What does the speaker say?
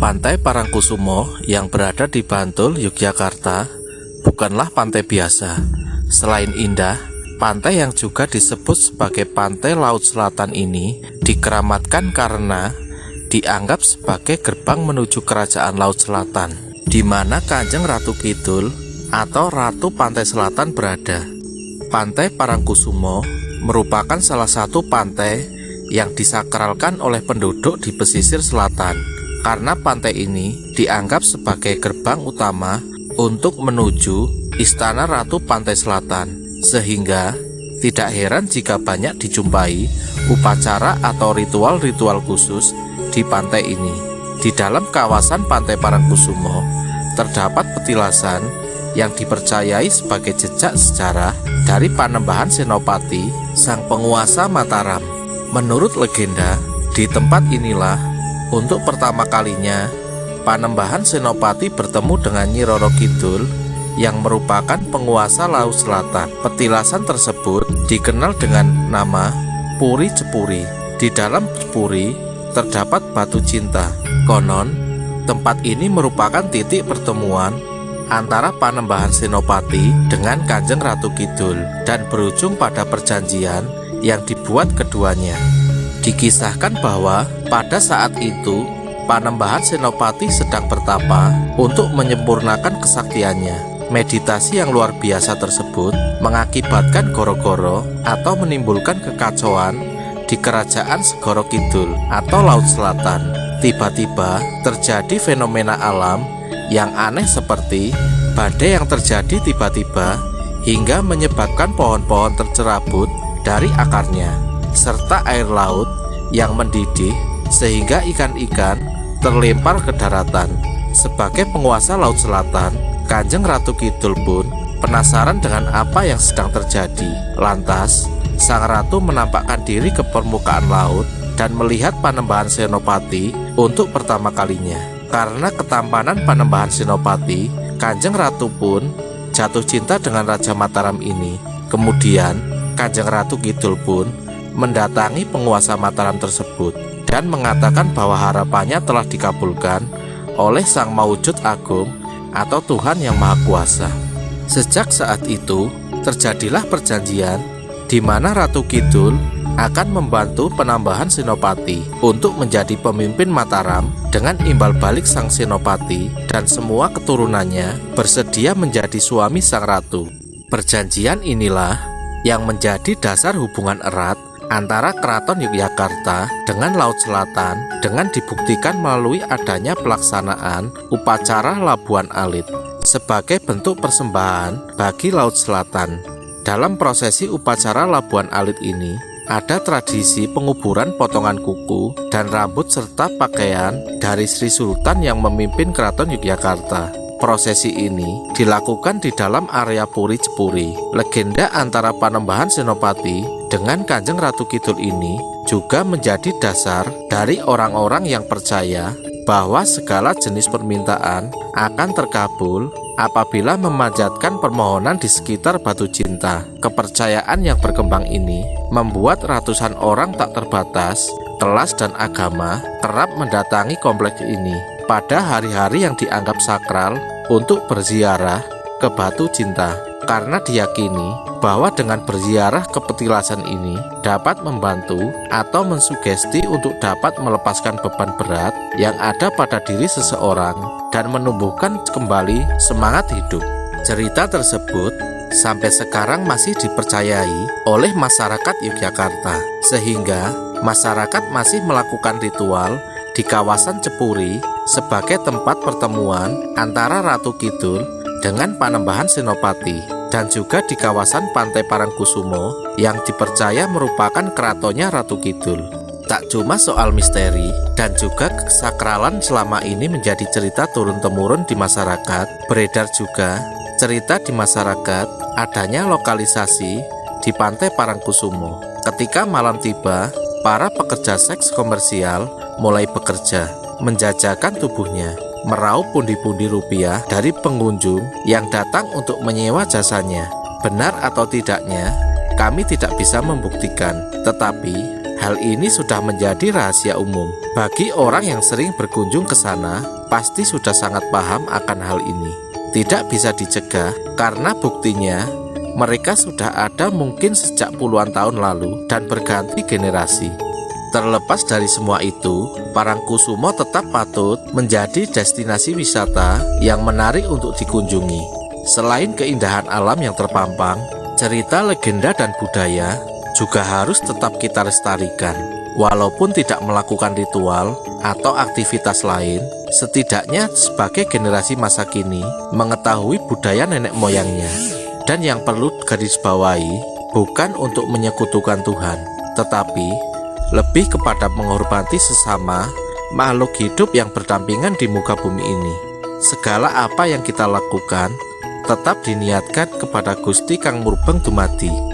Pantai Parangkusumo yang berada di Bantul, Yogyakarta bukanlah pantai biasa. Selain indah, pantai yang juga disebut sebagai Pantai Laut Selatan ini dikeramatkan karena dianggap sebagai gerbang menuju Kerajaan Laut Selatan, di mana Kanjeng Ratu Kidul atau Ratu Pantai Selatan berada. Pantai Parangkusumo merupakan salah satu pantai yang disakralkan oleh penduduk di pesisir selatan, karena pantai ini dianggap sebagai gerbang utama untuk menuju Istana Ratu Pantai Selatan, sehingga tidak heran jika banyak dijumpai upacara atau ritual-ritual khusus di pantai ini. Di dalam kawasan Pantai Parangkusumo terdapat petilasan yang dipercayai sebagai jejak sejarah dari Panembahan Senopati, sang penguasa Mataram. Menurut legenda, di tempat inilah untuk pertama kalinya Panembahan Senopati bertemu dengan Nyi Roro Kidul yang merupakan penguasa Laut Selatan. Petilasan tersebut dikenal dengan nama Puri Cepuri. Di dalam Cepuri terdapat batu cinta. Konon, tempat ini merupakan titik pertemuan antara Panembahan Senopati dengan Kanjeng Ratu Kidul dan berujung pada perjanjian yang dibuat keduanya. Dikisahkan bahwa pada saat itu Panembahan Senopati sedang bertapa untuk menyempurnakan kesaktiannya. Meditasi yang luar biasa tersebut mengakibatkan goro-goro atau menimbulkan kekacauan di Kerajaan Segoro Kidul atau Laut Selatan. Tiba-tiba terjadi fenomena alam yang aneh seperti badai yang terjadi tiba-tiba hingga menyebabkan pohon-pohon tercerabut dari akarnya, serta air laut yang mendidih sehingga ikan-ikan terlempar ke daratan. Sebagai penguasa Laut Selatan, Kanjeng Ratu Kidul pun penasaran dengan apa yang sedang terjadi. Lantas, sang ratu menampakkan diri ke permukaan laut dan melihat Panembahan Senopati untuk pertama kalinya. Karena ketampanan Panembahan Senopati, Kanjeng Ratu pun jatuh cinta dengan Raja Mataram ini. Kemudian Kanjeng Ratu Kidul pun mendatangi penguasa Mataram tersebut dan mengatakan bahwa harapannya telah dikabulkan oleh Sang Maujud Agung atau Tuhan Yang Maha Kuasa. Sejak saat itu terjadilah perjanjian di mana Ratu Kidul akan membantu Panembahan Senopati untuk menjadi pemimpin Mataram dengan imbal balik sang Senopati dan semua keturunannya bersedia menjadi suami sang ratu. Perjanjian inilah yang menjadi dasar hubungan erat antara Keraton Yogyakarta dengan Laut Selatan, dengan dibuktikan melalui adanya pelaksanaan upacara Labuan Alit sebagai bentuk persembahan bagi Laut Selatan. Dalam prosesi upacara Labuan Alit ini ada tradisi penguburan potongan kuku dan rambut serta pakaian dari Sri Sultan yang memimpin Keraton Yogyakarta. Prosesi ini dilakukan di dalam area Puri Cepuri. Legenda antara Panembahan Senopati dengan Kanjeng Ratu Kidul ini juga menjadi dasar dari orang-orang yang percaya bahwa segala jenis permintaan akan terkabul apabila memanjatkan permohonan di sekitar batu cinta. Kepercayaan yang berkembang ini membuat ratusan orang tak terbatas, kelas dan agama kerap mendatangi kompleks ini pada hari-hari yang dianggap sakral untuk berziarah ke batu cinta, karena diyakini bahwa dengan berziarah ke petilasan ini dapat membantu atau mensugesti untuk dapat melepaskan beban berat yang ada pada diri seseorang dan menumbuhkan kembali semangat hidup. Cerita tersebut sampai sekarang masih dipercayai oleh masyarakat Yogyakarta, sehingga masyarakat masih melakukan ritual di kawasan Cepuri sebagai tempat pertemuan antara Ratu Kidul dengan Panembahan Senopati, dan juga di kawasan Pantai Parangkusumo yang dipercaya merupakan keratonnya Ratu Kidul. Tak cuma soal misteri dan juga kesakralan selama ini menjadi cerita turun-temurun di masyarakat, beredar juga cerita di masyarakat adanya lokalisasi di Pantai Parangkusumo. Ketika malam tiba, para pekerja seks komersial mulai bekerja, menjajakan tubuhnya, meraup pundi-pundi rupiah dari pengunjung yang datang untuk menyewa jasanya. Benar atau tidaknya, kami tidak bisa membuktikan, tetapi Hal ini sudah menjadi rahasia umum. Bagi orang yang sering berkunjung ke sana, pasti sudah sangat paham akan hal ini. Tidak bisa dicegah karena buktinya mereka sudah ada mungkin sejak puluhan tahun lalu dan berganti generasi. Terlepas dari semua itu, Parangkusumo tetap patut menjadi destinasi wisata yang menarik untuk dikunjungi. Selain keindahan alam yang terpampang, cerita, legenda, dan budaya juga harus tetap kita lestarikan. Walaupun tidak melakukan ritual atau aktivitas lain, setidaknya sebagai generasi masa kini mengetahui budaya nenek moyangnya. Dan yang perlu garisbawahi, bukan untuk menyekutukan Tuhan, tetapi lebih kepada menghormati sesama makhluk hidup yang berdampingan di muka bumi ini. Segala apa yang kita lakukan tetap diniatkan kepada Gusti Kang Murbeng Dumadi.